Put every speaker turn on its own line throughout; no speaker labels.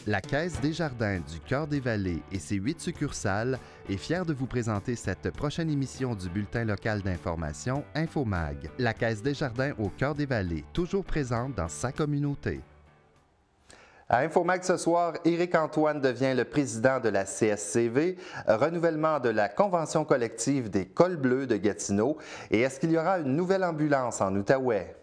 La Caisse Desjardins du Cœur-des-Vallées et ses 8 succursales est fière de vous présenter cette prochaine émission du bulletin local d'information InfoMag. La Caisse Desjardins au Cœur-des-Vallées, toujours présente dans sa communauté. À InfoMag ce soir, Éric Antoine devient le président de la CSCV, renouvellement de la convention collective des Cols Bleus de Gatineau et est-ce qu'il y aura une nouvelle ambulance en Outaouais?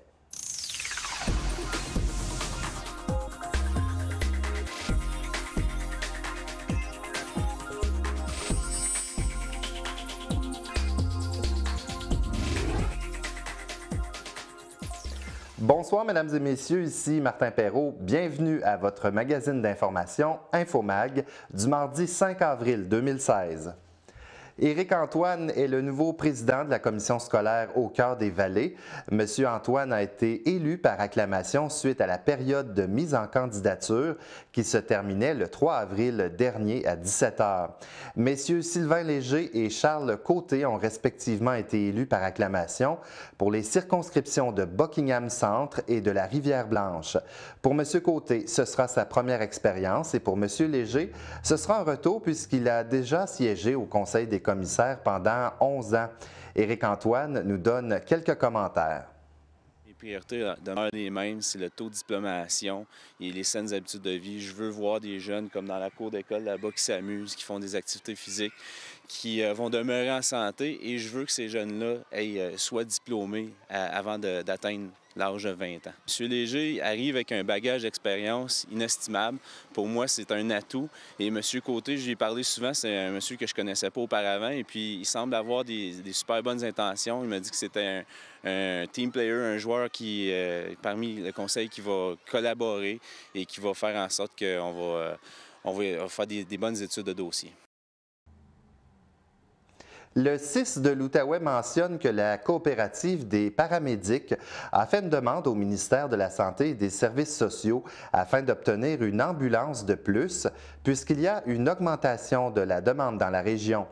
Bonsoir, mesdames et messieurs, ici Martin Perrault. Bienvenue à votre magazine d'information InfoMag du mardi 5 avril 2016. Éric Antoine est le nouveau président de la commission scolaire au Cœur-des-Vallées. Monsieur Antoine a été élu par acclamation suite à la période de mise en candidature qui se terminait le 3 avril dernier à 17h. Messieurs Sylvain Léger et Charles Côté ont respectivement été élus par acclamation pour les circonscriptions de Buckingham Centre et de la Rivière-Blanche. Pour Monsieur Côté, ce sera sa première expérience et pour Monsieur Léger, ce sera un retour puisqu'il a déjà siégé au Conseil des commissaires pendant 11 ans. Éric Antoine nous donne quelques commentaires.
Les priorités demeurent les mêmes, c'est le taux de diplomation et les saines habitudes de vie. Je veux voir des jeunes comme dans la cour d'école là-bas qui s'amusent, qui font des activités physiques, qui vont demeurer en santé et je veux que ces jeunes-là soient diplômés avant d'atteindre l'âge de 20 ans. M. Léger arrive avec un bagage d'expérience inestimable. Pour moi, c'est un atout. Et M. Côté, je lui ai parlé souvent, c'est un monsieur que je ne connaissais pas auparavant. Et puis, il semble avoir des super bonnes intentions. Il m'a dit que c'était un team player, un joueur qui, parmi le conseil, qui va collaborer et qui va faire en sorte qu'on va faire des bonnes études de dossier.
Le 6 de l'Outaouais mentionne que la coopérative des paramédics a fait une demande au ministère de la Santé et des Services sociaux afin d'obtenir une ambulance de plus, puisqu'il y a une augmentation de la demande dans la région.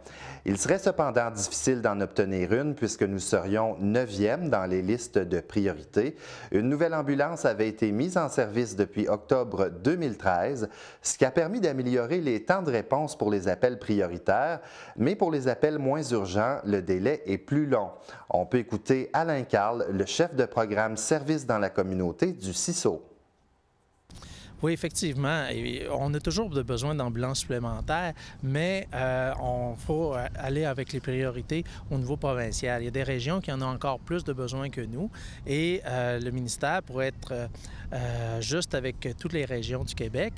Il serait cependant difficile d'en obtenir une puisque nous serions 9e dans les listes de priorité. Une nouvelle ambulance avait été mise en service depuis octobre 2013, ce qui a permis d'améliorer les temps de réponse pour les appels prioritaires, mais pour les appels moins urgents, le délai est plus long. On peut écouter Alain Carle, le chef de programme Services dans la communauté du CISO.
Oui, effectivement. On a toujours besoin d'ambulances supplémentaires, mais on faut aller avec les priorités au niveau provincial. Il y a des régions qui en ont encore plus de besoins que nous et le ministère, pour être juste avec toutes les régions du Québec,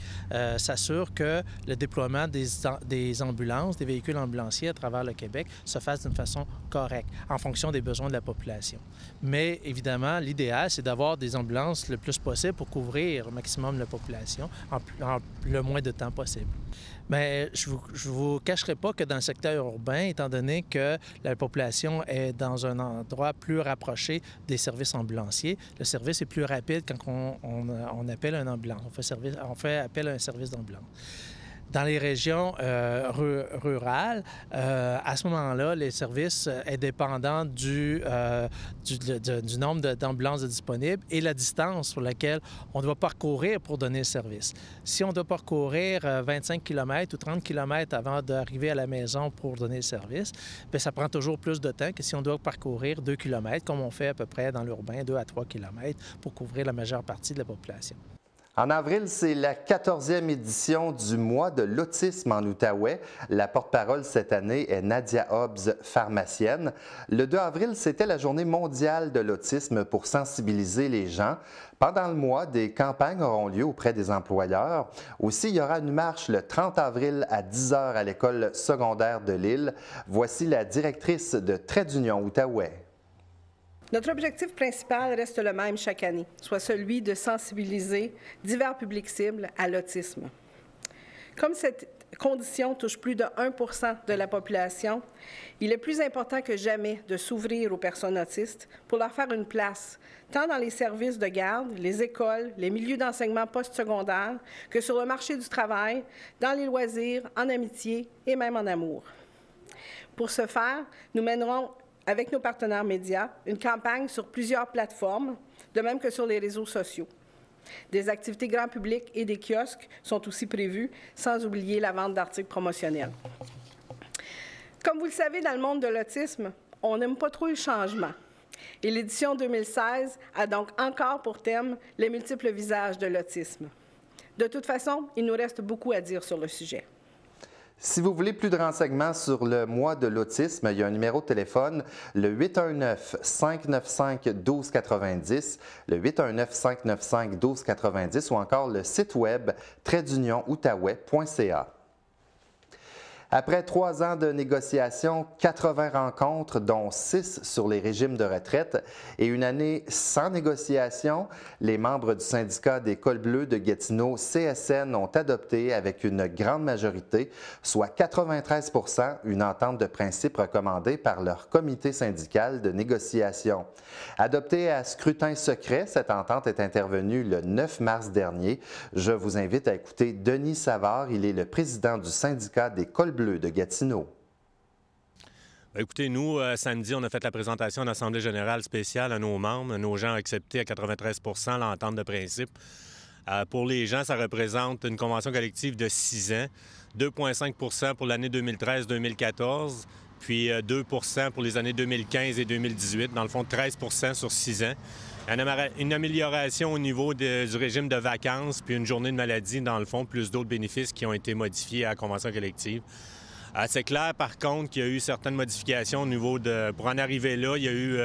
s'assure que le déploiement des ambulances, des véhicules ambulanciers à travers le Québec se fasse d'une façon correcte, en fonction des besoins de la population. Mais évidemment, l'idéal, c'est d'avoir des ambulances le plus possible pour couvrir au maximum la population en le moins de temps possible. Mais je vous cacherai pas que dans le secteur urbain, étant donné que la population est dans un endroit plus rapproché des services ambulanciers, le service est plus rapide quand on appelle un ambulance. On fait appel à un service d'ambulance. Dans les régions rurales, à ce moment-là, les services est dépendant du nombre d'ambulances disponibles et la distance sur laquelle on doit parcourir pour donner le service. Si on doit parcourir 25 km ou 30 km avant d'arriver à la maison pour donner le service, bien, ça prend toujours plus de temps que si on doit parcourir 2 km, comme on fait à peu près dans l'urbain, 2 à 3 km, pour couvrir la majeure partie de la population.
En avril, c'est la 14e édition du mois de l'autisme en Outaouais. La porte-parole cette année est Nadia Hobbs, pharmacienne. Le 2 avril, c'était la journée mondiale de l'autisme pour sensibiliser les gens. Pendant le mois, des campagnes auront lieu auprès des employeurs. Aussi, il y aura une marche le 30 avril à 10h à l'école secondaire de Lille. Voici la directrice de Trait d'Union Outaouais.
Notre objectif principal reste le même chaque année, soit celui de sensibiliser divers publics cibles à l'autisme. Comme cette condition touche plus de 1% de la population, il est plus important que jamais de s'ouvrir aux personnes autistes pour leur faire une place, tant dans les services de garde, les écoles, les milieux d'enseignement postsecondaire, que sur le marché du travail, dans les loisirs, en amitié et même en amour. Pour ce faire, nous mènerons avec nos partenaires médias, une campagne sur plusieurs plateformes, de même que sur les réseaux sociaux. Des activités grand public et des kiosques sont aussi prévues, sans oublier la vente d'articles promotionnels. Comme vous le savez, dans le monde de l'autisme, on n'aime pas trop le changement. Et l'édition 2016 a donc encore pour thème les multiples visages de l'autisme. De toute façon, il nous reste beaucoup à dire sur le sujet.
Si vous voulez plus de renseignements sur le mois de l'autisme, il y a un numéro de téléphone, le 819-595-1290, le 819-595-1290 ou encore le site web traitdunionoutaouais.ca. Après 3 ans de négociations, 80 rencontres, dont 6 sur les régimes de retraite, et une année sans négociation, les membres du syndicat des Cols Bleus de Gatineau, CSN, ont adopté avec une grande majorité, soit 93 %, une entente de principe recommandée par leur comité syndical de négociation. Adoptée à scrutin secret, cette entente est intervenue le 9 mars dernier. Je vous invite à écouter Denis Savard, il est le président du syndicat des Cols Bleus de Gatineau.
Écoutez, nous, samedi, on a fait la présentation en Assemblée générale spéciale à nos membres. Nos gens ont accepté à 93 % l'entente de principe. Pour les gens, ça représente une convention collective de 6 ans, 2,5 % pour l'année 2013-2014, puis 2 % pour les années 2015 et 2018. Dans le fond, 13 % sur 6 ans. Une amélioration au niveau du régime de vacances, puis une journée de maladie, dans le fond, plus d'autres bénéfices qui ont été modifiés à la convention collective. C'est clair, par contre, qu'il y a eu certaines modifications au niveau de... Pour en arriver là, il y a eu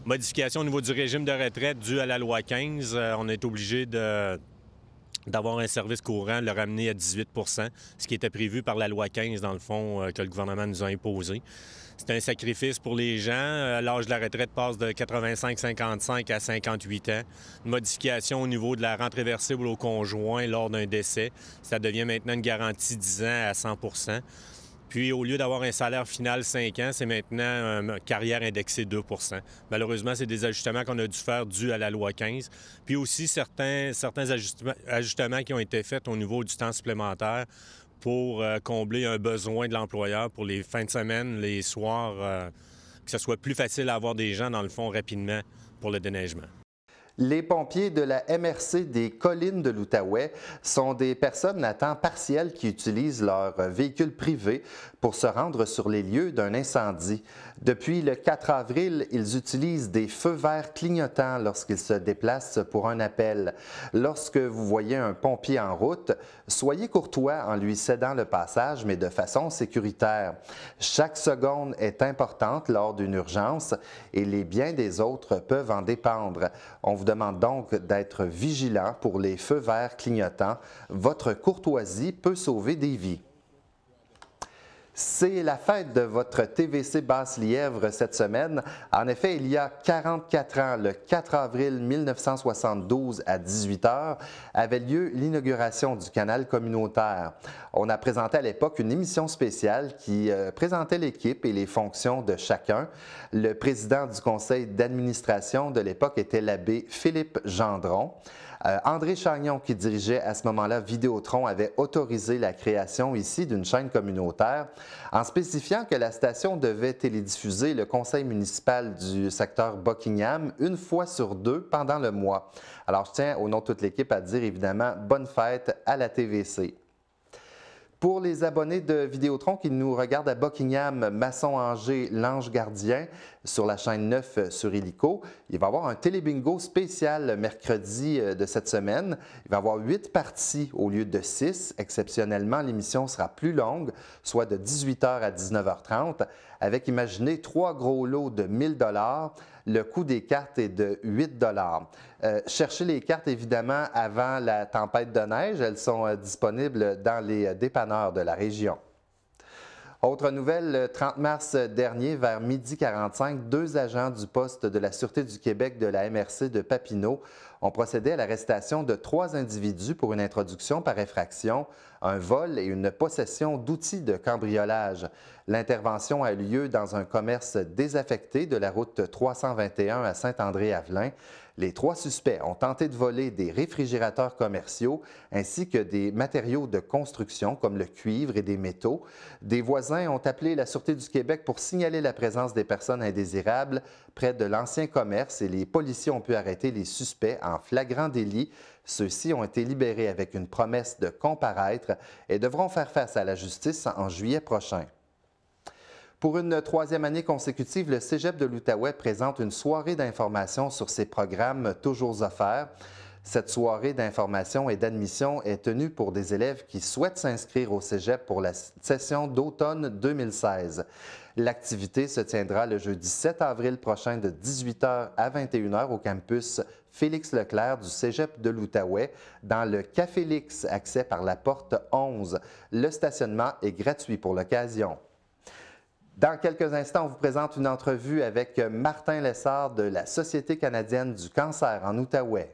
modification au niveau du régime de retraite dû à la loi 15. On est obligé d'avoir un service courant, le ramener à 18 %, ce qui était prévu par la loi 15, dans le fond, que le gouvernement nous a imposé. C'est un sacrifice pour les gens. L'âge de la retraite passe de 85-55 à 58 ans. Une modification au niveau de la rente réversible au conjoint lors d'un décès. Ça devient maintenant une garantie 10 ans à 100 %. Puis, au lieu d'avoir un salaire final 5 ans, c'est maintenant une carrière indexée 2 %. Malheureusement, c'est des ajustements qu'on a dû faire dû à la loi 15. Puis aussi, certains ajustements qui ont été faits au niveau du temps supplémentaire pour combler un besoin de l'employeur pour les fins de semaine, les soirs, que ce soit plus facile à avoir des gens, dans le fond, rapidement pour le déneigement.
Les pompiers de la MRC des Collines de l'Outaouais sont des personnes à temps partiel qui utilisent leur véhicule privé pour se rendre sur les lieux d'un incendie. Depuis le 4 avril, ils utilisent des feux verts clignotants lorsqu'ils se déplacent pour un appel. Lorsque vous voyez un pompier en route, soyez courtois en lui cédant le passage, mais de façon sécuritaire. Chaque seconde est importante lors d'une urgence et les biens des autres peuvent en dépendre. On vous demande donc d'être vigilant pour les feux verts clignotants. Votre courtoisie peut sauver des vies. C'est la fête de votre TVC Basse-Lièvre cette semaine. En effet, il y a 44 ans, le 4 avril 1972 à 18 h, avait lieu l'inauguration du canal communautaire. On a présenté à l'époque une émission spéciale qui présentait l'équipe et les fonctions de chacun. Le président du conseil d'administration de l'époque était l'abbé Philippe Gendron. André Chagnon, qui dirigeait à ce moment-là Vidéotron, avait autorisé la création ici d'une chaîne communautaire en spécifiant que la station devait télédiffuser le conseil municipal du secteur Buckingham une fois sur 2 pendant le mois. Alors, je tiens, au nom de toute l'équipe, à dire évidemment bonne fête à la TVC. Pour les abonnés de Vidéotron qui nous regardent à Buckingham, Masson-Angers, l'Ange Gardien, sur la chaîne 9 sur Illico, il va y avoir un télébingo spécial mercredi de cette semaine. Il va y avoir 8 parties au lieu de 6. Exceptionnellement, l'émission sera plus longue, soit de 18 h à 19 h 30, avec, imaginez, 3 gros lots de 1 000 $. Le coût des cartes est de 8 $. Cherchez les cartes, évidemment, avant la tempête de neige. Elles sont disponibles dans les dépanneurs de la région. Autre nouvelle, le 30 mars dernier, vers 12h45, 2 agents du poste de la Sûreté du Québec de la MRC de Papineau ont procédé à l'arrestation de 3 individus pour une introduction par effraction, un vol et une possession d'outils de cambriolage. L'intervention a eu lieu dans un commerce désaffecté de la route 321 à Saint-André-Avelin. Les 3 suspects ont tenté de voler des réfrigérateurs commerciaux ainsi que des matériaux de construction comme le cuivre et des métaux. Des voisins ont appelé la Sûreté du Québec pour signaler la présence des personnes indésirables près de l'ancien commerce et les policiers ont pu arrêter les suspects en flagrant délit Ceux-ci ont été libérés avec une promesse de comparaître et devront faire face à la justice en juillet prochain. Pour une troisième année consécutive, le Cégep de l'Outaouais présente une soirée d'information sur ses programmes toujours offerts. Cette soirée d'information et d'admission est tenue pour des élèves qui souhaitent s'inscrire au Cégep pour la session d'automne 2016. L'activité se tiendra le jeudi 7 avril prochain de 18h à 21h au campus Félix-Leclerc du Cégep de l'Outaouais dans le Café Lix, accès par la porte 11. Le stationnement est gratuit pour l'occasion. Dans quelques instants, on vous présente une entrevue avec Martin Lessard de la Société canadienne du cancer en Outaouais.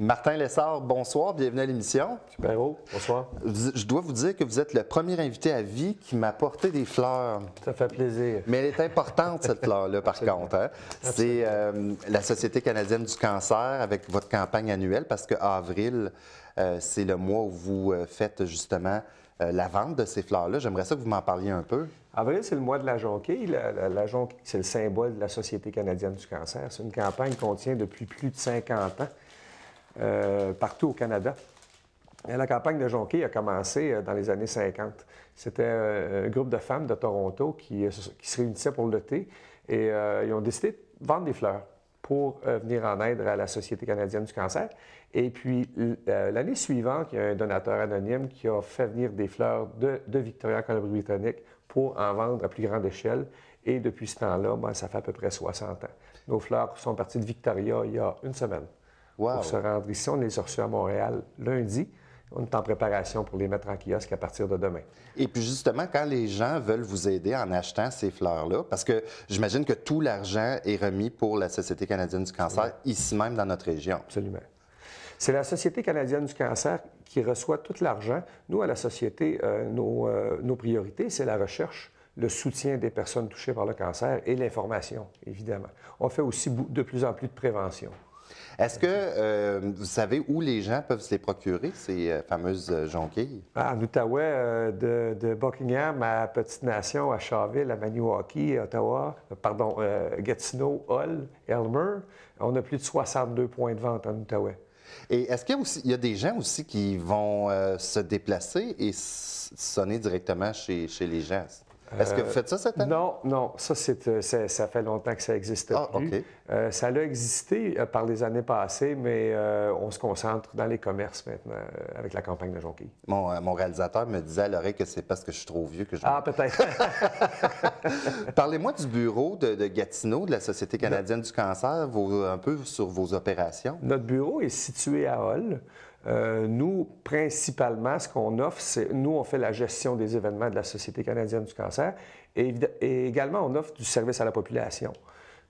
Martin Lessard, bonsoir, bienvenue à l'émission.
Super haut, bonsoir.
Je dois vous dire que vous êtes le premier invité à vie qui m'a apporté des fleurs.
Ça fait plaisir.
Mais elle est importante, cette fleur-là, par contre. Hein? C'est la Société canadienne du cancer avec votre campagne annuelle, parce que avril, c'est le mois où vous faites justement la vente de ces fleurs-là. J'aimerais ça que vous m'en parliez un peu. Avril,
c'est le mois de la jonquille. La jonquille, c'est le symbole de la Société canadienne du cancer. C'est une campagne qu'on tient depuis plus de 50 ans. Partout au Canada. Et la campagne de jonquille a commencé dans les années 50. C'était un groupe de femmes de Toronto qui se réunissaient pour le thé et ils ont décidé de vendre des fleurs pour venir en aide à la Société canadienne du cancer. Et puis, l'année suivante, il y a un donateur anonyme qui a fait venir des fleurs de Victoria, Colombie-Britannique, pour en vendre à plus grande échelle. Et depuis ce temps-là, ça fait à peu près 60 ans. Nos fleurs sont parties de Victoria il y a une semaine.
Wow.
Pour se rendre ici. On les a reçus à Montréal lundi. On est en préparation pour les mettre en kiosque à partir de demain.
Et puis justement, quand les gens veulent vous aider en achetant ces fleurs-là, parce que j'imagine que tout l'argent est remis pour la Société canadienne du cancer, ici même dans notre région.
Absolument. C'est la Société canadienne du cancer qui reçoit tout l'argent. Nous, à la Société, nos priorités, c'est la recherche, le soutien des personnes touchées par le cancer et l'information, évidemment. On fait aussi de plus en plus de prévention.
Est-ce que vous savez où les gens peuvent se les procurer, ces fameuses jonquilles?
En Outaouais, de Buckingham à Petite-Nation, à Shawville, à Maniwaki, Ottawa, Gatineau, Hull, Elmer, on a plus de 62 points de vente en Outaouais.
Et est-ce qu'il y a des gens aussi qui vont se déplacer et sonner directement chez les gens? Est-ce que vous faites ça cette année?
Non. Ça fait longtemps que ça n'existe plus.
Okay.
Ça a existé par les années passées, mais on se concentre dans les commerces maintenant avec la campagne de jonquille.
Mon réalisateur me disait à l'oreille que c'est parce que je suis trop vieux que je...
Ah, peut-être.
Parlez-moi du bureau de Gatineau, de la Société canadienne du cancer, un peu sur vos opérations.
Notre bureau est situé à Hull. Nous, principalement, ce qu'on offre, c'est... Nous, on fait la gestion des événements de la Société canadienne du cancer et également, on offre du service à la population.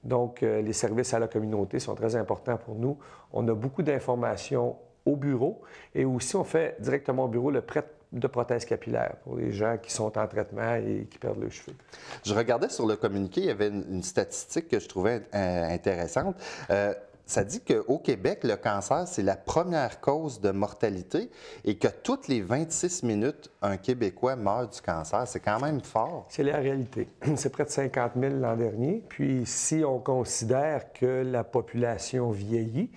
Donc, les services à la communauté sont très importants pour nous. On a beaucoup d'informations au bureau et aussi, on fait directement au bureau le prêt de prothèses capillaires pour les gens qui sont en traitement et qui perdent leurs cheveux.
Je regardais sur le communiqué, il y avait une statistique que je trouvais intéressante. Ça dit qu'au Québec, le cancer, c'est la première cause de mortalité et que toutes les 26 minutes, un Québécois meurt du cancer. C'est quand même fort.
C'est la réalité. C'est près de 50 000 l'an dernier. Puis, si on considère que la population vieillit,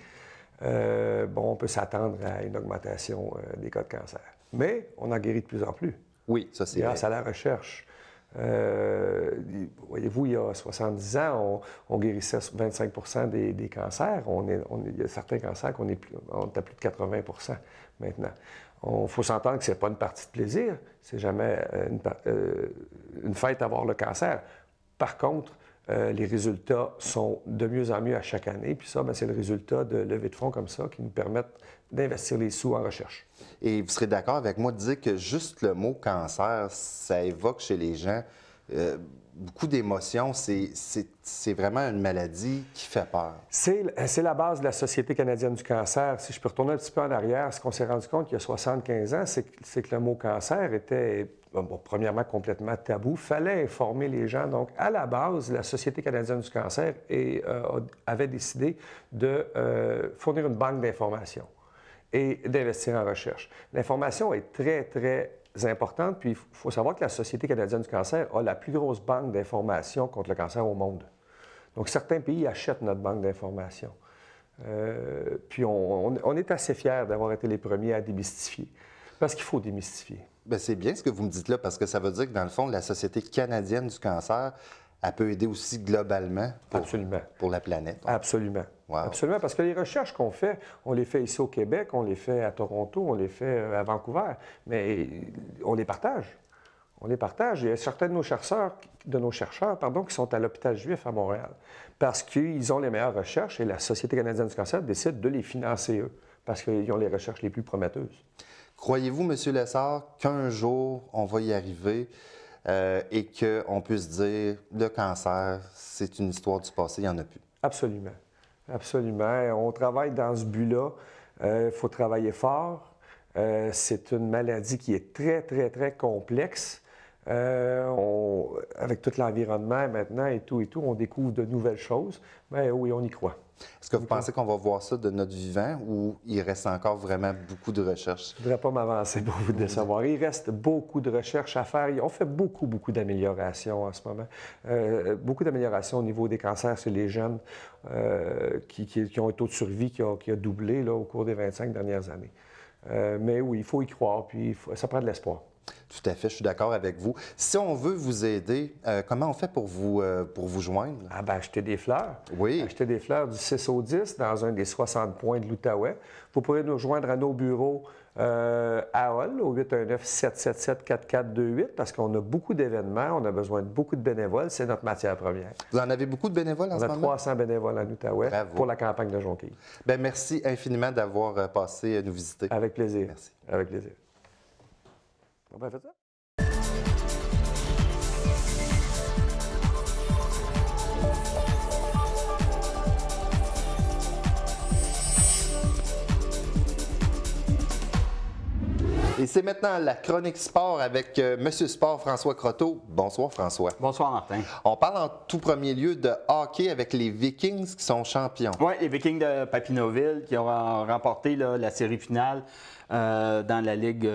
on peut s'attendre à une augmentation des cas de cancer. Mais on en guérit de plus en plus.
Oui, ça c'est vrai.
Grâce à la recherche. Voyez-vous, il y a 70 ans, on guérissait 25 des cancers. Il y a certains cancers qu'on est à plus de 80 maintenant. Il faut s'entendre que ce n'est pas une partie de plaisir. C'est jamais une fête d'avoir le cancer. Par contre, les résultats sont de mieux en mieux à chaque année. Puis ça, c'est le résultat de levées de fonds comme ça qui nous permettent d'investir les sous en recherche.
Et vous serez d'accord avec moi de dire que juste le mot cancer, ça évoque chez les gens beaucoup d'émotions. C'est vraiment une maladie qui fait peur.
C'est la base de la Société canadienne du cancer. Si je peux retourner un petit peu en arrière, ce qu'on s'est rendu compte il y a 75 ans, c'est que le mot cancer était... premièrement, complètement tabou. Il fallait informer les gens. Donc, à la base, la Société canadienne du cancer avait décidé de fournir une banque d'informations. et d'investir en recherche. L'information est très, très importante, puis il faut savoir que la Société canadienne du cancer a la plus grosse banque d'informations contre le cancer au monde. Donc, certains pays achètent notre banque d'informations. Puis, on est assez fiers d'avoir été les premiers à démystifier, parce qu'il faut démystifier.
Bien, c'est bien ce que vous me dites là, parce que ça veut dire que, dans le fond, la Société canadienne du cancer, elle peut aider aussi globalement pour la planète.
Absolument.
Wow.
Absolument, parce que les recherches qu'on fait, on les fait ici au Québec, on les fait à Toronto, on les fait à Vancouver, mais on les partage. On les partage. Il y a certains de nos chercheurs, qui sont à l'hôpital Juif à Montréal, parce qu'ils ont les meilleures recherches et la Société canadienne du cancer décide de les financer, eux, parce qu'ils ont les recherches les plus prometteuses.
Croyez-vous, M. Lessard, qu'un jour, on va y arriver et qu'on puisse dire le cancer, c'est une histoire du passé, il n'y en a plus?
Absolument. Absolument. On travaille dans ce but-là. Il faut travailler fort. C'est une maladie qui est très, très, très complexe. Avec tout l'environnement maintenant et tout, on découvre de nouvelles choses. Mais oui, on y croit.
Est-ce que vous pensez qu'on va voir ça de notre vivant ou il reste encore vraiment beaucoup de recherches?
Je ne voudrais pas m'avancer pour vous décevoir. Il reste beaucoup de recherches à faire. On fait beaucoup d'améliorations en ce moment. Beaucoup d'améliorations au niveau des cancers chez les jeunes qui ont un taux de survie qui a doublé là, au cours des 25 dernières années. Mais oui, il faut y croire, puis ça prend de l'espoir.
Tout à fait, je suis d'accord avec vous. Si on veut vous aider, comment on fait pour vous joindre?
Ah ben, acheter des fleurs.
Oui.
Acheter des fleurs du 6 au 10 dans un des 60 points de l'Outaouais. Vous pourrez nous rejoindre à nos bureaux à Hull, au 819-777-4428, parce qu'on a beaucoup d'événements, on a besoin de beaucoup de bénévoles, c'est notre matière première.
Vous en avez beaucoup de bénévoles en ce moment?
On a 300 bénévoles en Outaouais pour la campagne de jonquille.
Bien, merci infiniment d'avoir passé nous visiter.
Avec plaisir.
Merci.
Avec plaisir. On va faire ça?
Et c'est maintenant la chronique sport avec Monsieur Sport François Croteau. Bonsoir François.
Bonsoir Martin.
On parle en tout premier lieu de hockey avec les Vikings qui sont champions.
Oui, les Vikings de Papineauville qui ont remporté la série finale dans la Ligue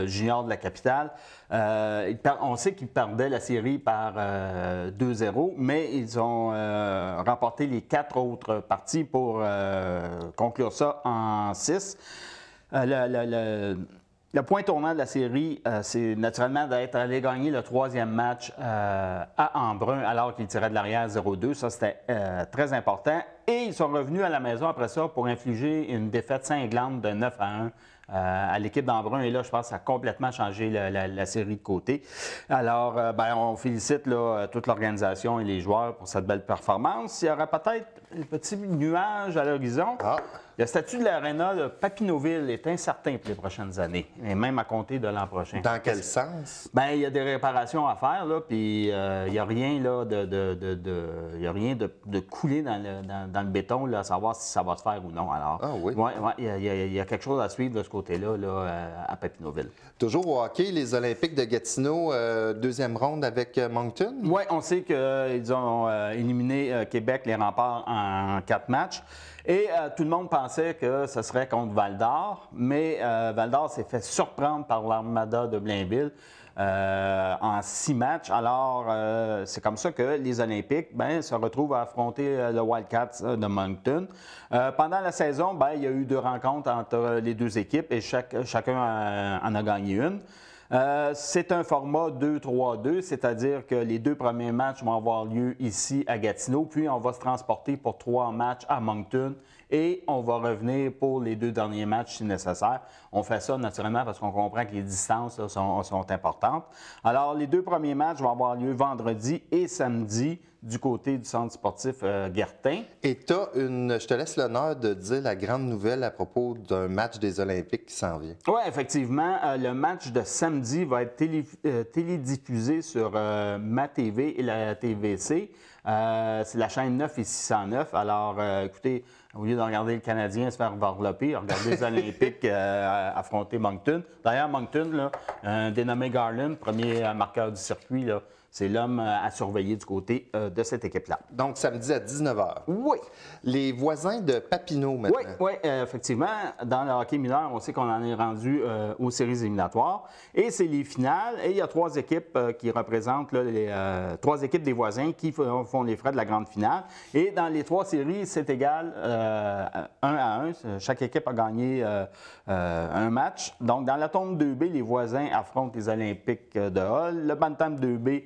junior de la capitale. On sait qu'ils perdaient la série par 2-0, mais ils ont remporté les 4 autres parties pour conclure ça en 6. Le point tournant de la série, c'est naturellement d'être allé gagner le 3e match à Embrun alors qu'ils tiraient de l'arrière 0-2. Ça, c'était très important. Et ils sont revenus à la maison après ça pour infliger une défaite cinglante de 9-1 à l'équipe d'Embrun. Et là, je pense que ça a complètement changé la série de côté. Alors, on félicite toute l'organisation et les joueurs pour cette belle performance. Il y aura peut-être un petit nuage à l'horizon.
Ah.
Le statut de l'aréna de Papineauville est incertain pour les prochaines années, et même à compter de l'an prochain.
Dans quel sens?
Bien, il y a des réparations à faire, là, puis il n'y a rien là, de coulé dans le béton, là, à savoir si ça va se faire ou non. Alors,
oui.
Il y a quelque chose à suivre de ce côté-là à Papineauville.
Toujours au hockey, les Olympiques de Gatineau, deuxième ronde avec Moncton?
Oui, on sait qu'ils ont éliminé Québec, les Remparts, en 4 matchs. Et tout le monde pensait que ce serait contre Val-d'Or, mais Val-d'Or s'est fait surprendre par l'Armada de Blainville en 6 matchs. Alors, c'est comme ça que les Olympiques se retrouvent à affronter le Wildcats de Moncton. Pendant la saison, il y a eu 2 rencontres entre les 2 équipes et chacun en a gagné une. C'est un format 2-3-2, c'est-à-dire que les 2 premiers matchs vont avoir lieu ici à Gatineau, puis on va se transporter pour 3 matchs à Moncton et on va revenir pour les 2 derniers matchs si nécessaire. On fait ça naturellement parce qu'on comprend que les distances là, sont importantes. Alors, les 2 premiers matchs vont avoir lieu vendredi et samedi du côté du centre sportif Guertin.
Et je te laisse l'honneur de dire la grande nouvelle à propos d'un match des Olympiques qui s'en vient.
Oui, effectivement. Le match de samedi va être télédiffusé sur Ma TV et la TVC. C'est la chaîne 9 et 609. Alors, écoutez, au lieu de regarder le Canadien se faire varloper, regardez les Olympiques affronter Moncton. D'ailleurs, Moncton, là, un dénommé Garland, premier marqueur du circuit, là, c'est l'homme à surveiller du côté de cette équipe-là.
Donc, samedi à 19h.
Oui.
Les voisins de Papineau, maintenant.
Oui, effectivement. Dans le hockey mineur, on sait qu'on en est rendu aux séries éliminatoires. Et c'est les finales. Et il y a 3 équipes qui représentent là, les 3 équipes des voisins qui font les frais de la grande finale. Et dans les 3 séries, c'est égal 1 à 1. Chaque équipe a gagné un match. Donc, dans la tombe 2B, les voisins affrontent les Olympiques de Hull. Le Bantam 2B,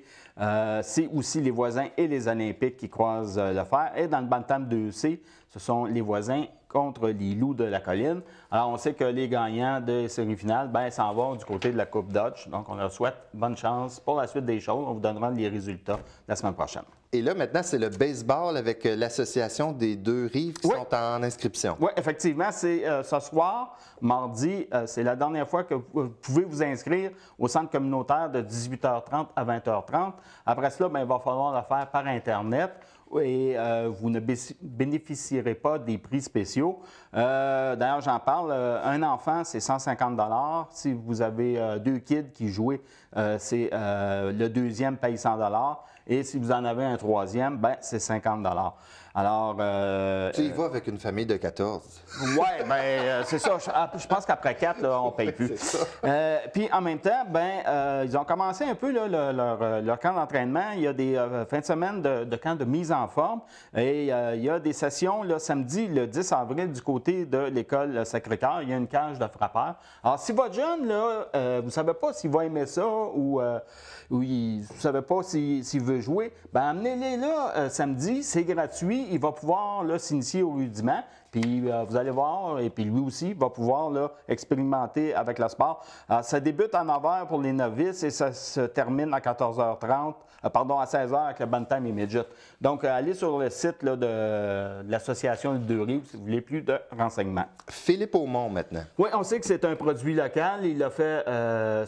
c'est aussi les voisins et les Olympiques qui croisent le fer. Et dans le Bantam 2C, ce sont les voisins contre les Loups de la Colline. Alors, on sait que les gagnants des séries finales, s'en vont du côté de la Coupe Dodge. Donc, on leur souhaite bonne chance pour la suite des choses. On vous donnera les résultats la semaine prochaine.
Et là, maintenant, c'est le baseball avec l'association des 2 rives qui sont en inscription.
Oui, effectivement, c'est ce soir, mardi, c'est la dernière fois que vous pouvez vous inscrire au centre communautaire de 18h30 à 20h30. Après cela, il va falloir le faire par Internet. Et vous ne bénéficierez pas des prix spéciaux. D'ailleurs, j'en parle. Un enfant, c'est 150 $. Si vous avez 2 kids qui jouent, c'est le deuxième paye 100 $. Et si vous en avez un troisième, c'est 50 $. Alors.
Tu y vas avec une famille de 14.
Oui, c'est ça. Je pense qu'après 4, là, on ne paye plus. Puis en même temps, ils ont commencé un peu là, leur camp d'entraînement. Il y a des fins de semaine de camp de mise en forme. Et il y a des sessions là, samedi, le 10 avril, du côté de l'école Sacré-Cœur. Il y a une cage de frappeurs. Alors, si votre jeune, là, vous ne savez pas s'il va aimer ça ou vous ne savez pas s'il veut jouer, amenez-les là samedi. C'est gratuit. Il va pouvoir s'initier au rudiment. Puis vous allez voir, et puis lui aussi va pouvoir là, expérimenter avec le sport. Ça débute à 9h pour les novices et ça se termine à 14h30, à 16h avec le Bantam et Midget. Donc, allez sur le site là, de l'association des 2 rives si vous voulez plus de renseignements.
Philippe Aumont, maintenant.
Oui, on sait que c'est un produit local. Il a fait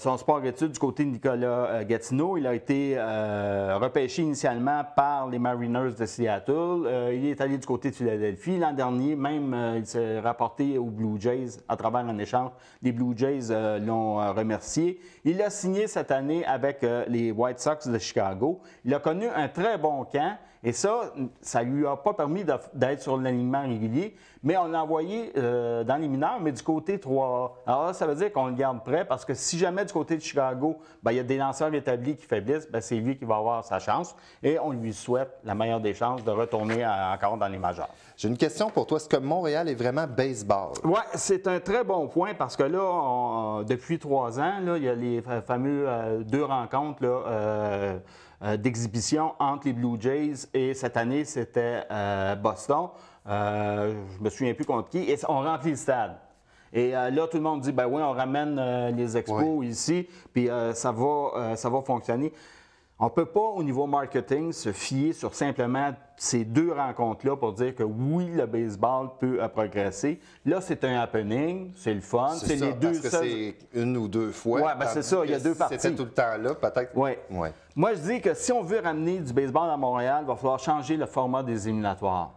son sport-études du côté de Nicolas Gatineau. Il a été repêché initialement par les Mariners de Seattle. Il est allé du côté de Philadelphie. L'an dernier, même, il s'est rapporté aux Blue Jays à travers un échange. Les Blue Jays l'ont remercié. Il a signé cette année avec les White Sox de Chicago. Il a connu un très bon camp. Et ça ne lui a pas permis d'être sur l'alignement régulier, mais on l'a envoyé dans les mineurs, mais du côté 3A. Alors là, ça veut dire qu'on le garde prêt parce que si jamais du côté de Chicago, il y a des lanceurs établis qui faiblissent, c'est lui qui va avoir sa chance. Et on lui souhaite la meilleure des chances de retourner encore dans les majeurs.
J'ai une question pour toi. Est-ce que Montréal est vraiment baseball?
Oui, c'est un très bon point parce que là, depuis 3 ans, là, il y a les fameux 2 rencontres là, d'exhibition entre les Blue Jays et cette année, c'était Boston. Je me souviens plus contre qui. Et on remplit le stade. Et là, tout le monde dit, oui, on ramène les expos ici, puis ça va fonctionner. On ne peut pas, au niveau marketing, se fier sur simplement ces 2 rencontres-là pour dire que oui, le baseball peut progresser. Là, c'est un happening, c'est le fun.
C'est les 2 parce que c'est 1 ou 2 fois.
Oui, c'est ça, il y a 2 parties.
C'était tout le temps là, peut-être.
Oui. Moi, je dis que si on veut ramener du baseball à Montréal, il va falloir changer le format des éliminatoires.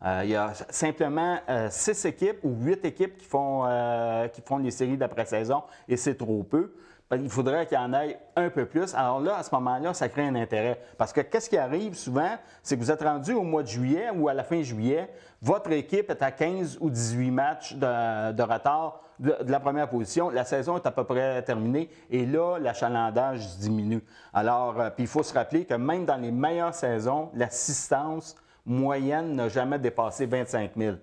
Il y a simplement 6 équipes ou 8 équipes qui font les séries d'après-saison et c'est trop peu. Il faudrait qu'il y en ait un peu plus. Alors là, à ce moment-là, ça crée un intérêt. Parce que qu'est-ce qui arrive souvent, c'est que vous êtes rendu au mois de juillet ou à la fin juillet, votre équipe est à 15 ou 18 matchs de retard de la première position. La saison est à peu près terminée et là, l'achalandage diminue. Alors, puis il faut se rappeler que même dans les meilleures saisons, l'assistance moyenne n'a jamais dépassé 25 000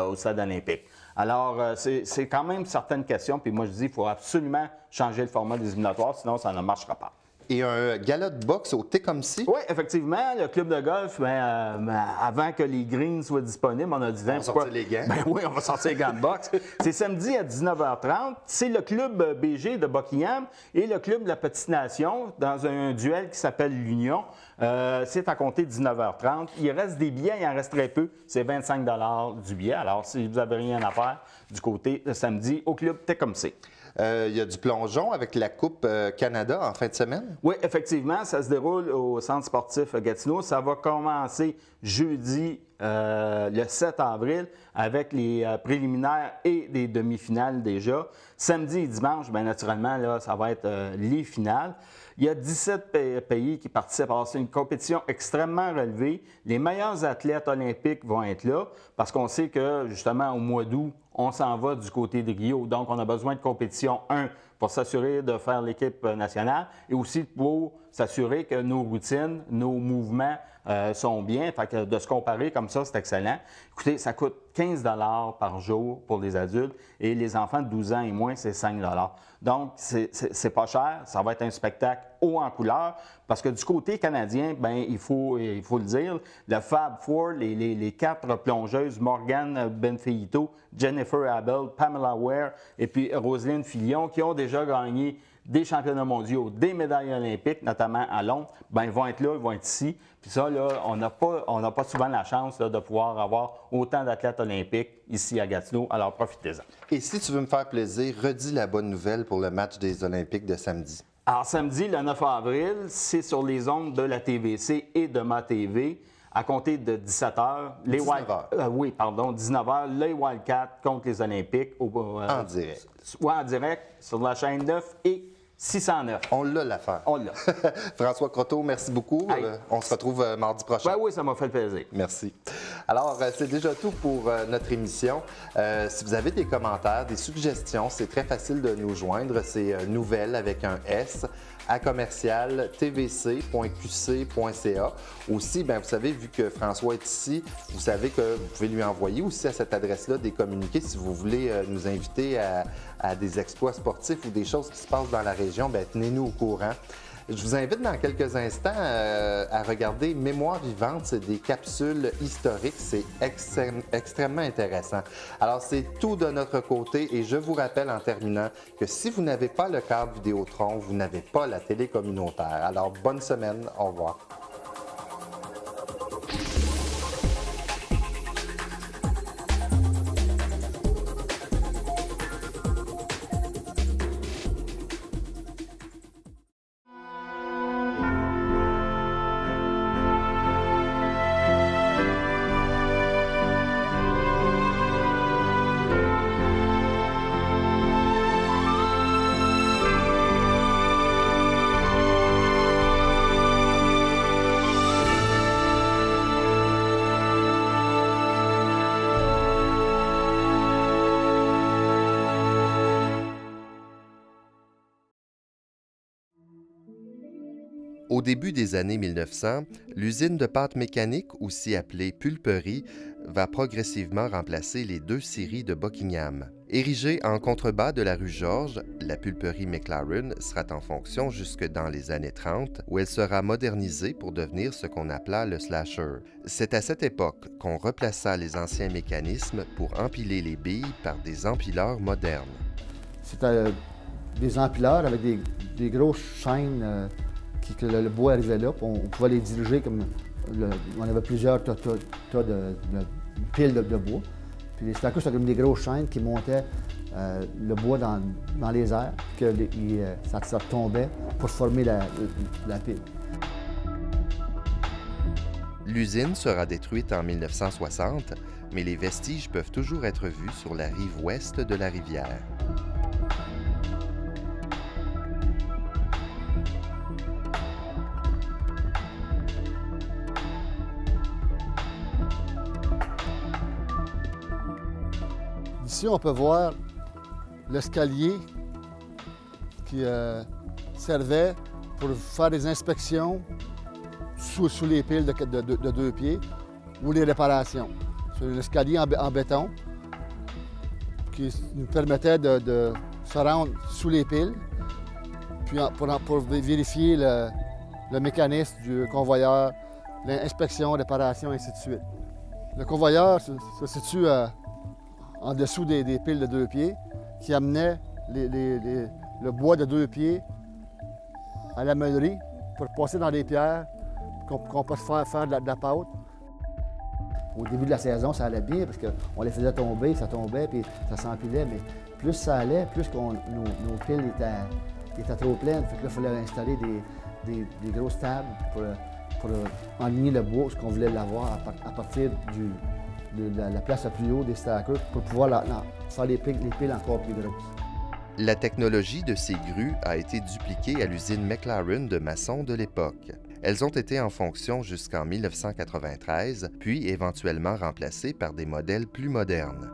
au stade olympique. Alors, c'est quand même certaines questions. Puis moi, je dis qu'il faut absolument changer le format des éliminatoires, sinon ça ne marchera pas.
Et un gala de boxe au Tecumseh?
Oui, effectivement. Le club de golf, avant que les greens soient disponibles, on a dit...
On va sortir les gants.
Oui, on va sortir les gants de boxe. C'est samedi à 19h30. C'est le club BG de Buckingham et le club de la Petite Nation dans un duel qui s'appelle l'Union. C'est à compter de 19h30. Il reste des billets, il en reste très peu. C'est 25 $ du billet. Alors, si vous n'avez rien à faire du côté de samedi au club Tecumseh.
Il y a du plongeon avec la Coupe Canada en fin de semaine?
Oui, effectivement, ça se déroule au Centre sportif Gatineau. Ça va commencer jeudi le 7 avril avec les préliminaires et des demi-finales déjà. Samedi et dimanche, bien naturellement, là, ça va être les finales. Il y a 17 pays qui participent. Alors, c'est une compétition extrêmement relevée. Les meilleurs athlètes olympiques vont être là parce qu'on sait que, justement, au mois d'août, on s'en va du côté de Rio. Donc, on a besoin de compétition, pour s'assurer de faire l'équipe nationale et aussi pour s'assurer que nos routines, nos mouvements sont bien. Fait que de se comparer comme ça, c'est excellent. Écoutez, ça coûte 15 $ par jour pour les adultes et les enfants de 12 ans et moins, c'est 5 $. Donc, c'est pas cher. Ça va être un spectacle haut en couleur parce que du côté canadien, bien, il faut le dire, le Fab Four, les 4 plongeuses, Morgane Benfeito, Jennifer Abel, Pamela Ware et puis Roselyne Filion, qui ont déjà gagné des championnats mondiaux, des médailles olympiques, notamment à Londres, bien, ils vont être là, ils vont être ici. Puis ça, là, on n'a pas souvent la chance là, de pouvoir avoir autant d'athlètes olympiques ici à Gatineau, alors profitez-en.
Et si tu veux me faire plaisir, redis la bonne nouvelle pour le match des Olympiques de samedi.
Alors, samedi, le 9 avril, c'est sur les ondes de la TVC et de MaTV. À compter de 17h, 19h, les Wildcats contre les Olympiques.
En direct.
Oui, en direct, sur la chaîne 9 et 609.
On l'a l'affaire.
On l'a.
François Croteau, merci beaucoup.
Hey.
On se retrouve mardi prochain.
Oui, ça m'a fait plaisir.
Merci. Alors, c'est déjà tout pour notre émission. Si vous avez des commentaires, des suggestions, c'est très facile de nous joindre. C'est nouvelles avec un S à commercial tvc.qc.ca. Aussi, bien, vous savez, vu que François est ici, vous savez que vous pouvez lui envoyer aussi à cette adresse-là des communiqués si vous voulez nous inviter à des exploits sportifs ou des choses qui se passent dans la région. Bien, tenez-nous au courant. Je vous invite dans quelques instants à regarder Mémoire vivante. C'est des capsules historiques. C'est extrêmement intéressant. Alors, c'est tout de notre côté et je vous rappelle en terminant que si vous n'avez pas le câble Vidéotron, vous n'avez pas la télé communautaire. Alors, bonne semaine. Au revoir. Au début des années 1900, l'usine de pâte mécanique, aussi appelée pulperie, va progressivement remplacer les 2 scieries de Buckingham. Érigée en contrebas de la rue Georges, la pulperie McLaren sera en fonction jusque dans les années 30, où elle sera modernisée pour devenir ce qu'on appela le slasher. C'est à cette époque qu'on replaça les anciens mécanismes pour empiler les billes par des empileurs modernes.
C'était des empileurs avec des grosses chaînes que le bois arrivait là, puis on pouvait les diriger comme... on avait plusieurs tas de piles de bois. Puis c'était comme des grosses chaînes qui montaient le bois dans les airs, que ça tombait pour former la pile.
L'usine sera détruite en 1960, mais les vestiges peuvent toujours être vus sur la rive ouest de la rivière.
Ici, on peut voir l'escalier qui servait pour faire des inspections sous les piles de 2 pieds ou les réparations. C'est l'escalier en béton qui nous permettait de se rendre sous les piles puis pour vérifier le mécanisme du convoyeur, l'inspection, réparation, ainsi de suite. Le convoyeur se situe en dessous des piles de 2 pieds qui amenaient le bois de 2 pieds à la meulerie pour passer dans des pierres qu'on peut faire de la pâte. Au début de la saison, ça allait bien parce qu'on les faisait tomber, ça tombait, puis ça s'empilait, mais plus ça allait, plus nos piles étaient trop pleines. Fait que là, il fallait installer des grosses tables pour enligner le bois, ce qu'on voulait l'avoir à partir de la place la plus haute des stackers pour pouvoir faire les piles encore plus grosses.
La technologie de ces grues a été dupliquée à l'usine McLaren de Masson de l'époque. Elles ont été en fonction jusqu'en 1993, puis éventuellement remplacées par des modèles plus modernes.